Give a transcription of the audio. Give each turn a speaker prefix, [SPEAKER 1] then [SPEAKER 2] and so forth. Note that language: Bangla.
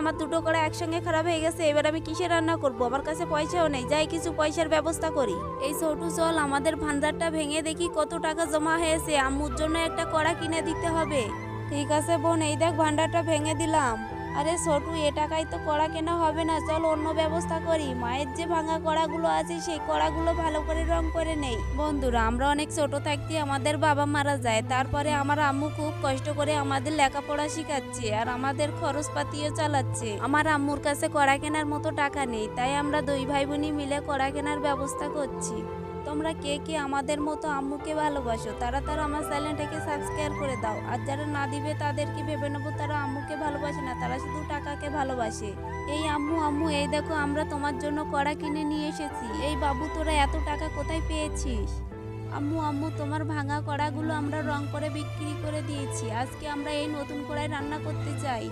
[SPEAKER 1] আমার দুটো কড়া একসঙ্গে খারাপ হয়ে গেছে, এবার আমি কিসে রান্না করব? আমার কাছে পয়সাও নেই, যাই কিছু পয়সার ব্যবস্থা করি। এই ছোটু চল আমাদের ভান্ডারটা ভেঙে দেখি কত টাকা জমা হয়েছে, আম্মুর জন্য একটা কড়া কিনে দিতে হবে। ঠিক আছে বোন, এই দেখ ভান্ডারটা ভেঙে দিলাম। আরে ছোটু, এ টাকায় তো কড়া কেনা হবে না, চল অন্য ব্যবস্থা করি। মায়ের যে ভাঙা কড়াগুলো আছে সেই কড়াগুলো ভালো করে রং করে নেই। বন্ধুরা, আমরা অনেক ছোট থাকতে আমাদের বাবা মারা যায়, তারপরে আমার আম্মু খুব কষ্ট করে আমাদের লেখাপড়া শিখাচ্ছে আর আমাদের খরচপাতিও চালাচ্ছে। আমার আম্মুর কাছে কড়া কেনার মতো টাকা নেই, তাই আমরা দুই ভাই বোনই মিলে কড়া কেনার ব্যবস্থা করছি। তোমরা কে কে আমাদের মতো আম্মুকে ভালোবাসো তারা আমার চ্যানেলটাকে সাবস্ক্রাইব করে দাও। আর যারা না দিবে তাদেরকে ভেবে নেবো তারা আম্মুকে ভালোবাসে না, তারা শুধু টাকাকে ভালোবাসে। এই আম্মু আম্মু, এই দেখো আমরা তোমার জন্য কড়া কিনে নিয়ে এসেছি। এই বাবু, তোরা এত টাকা কোথায় পেয়েছিস? আম্মু আম্মু, তোমার ভাঙা কড়াগুলো আমরা রং করে বিক্রি করে দিয়েছি। আজকে আমরা এই নতুন কড়াই রান্না করতে চাই।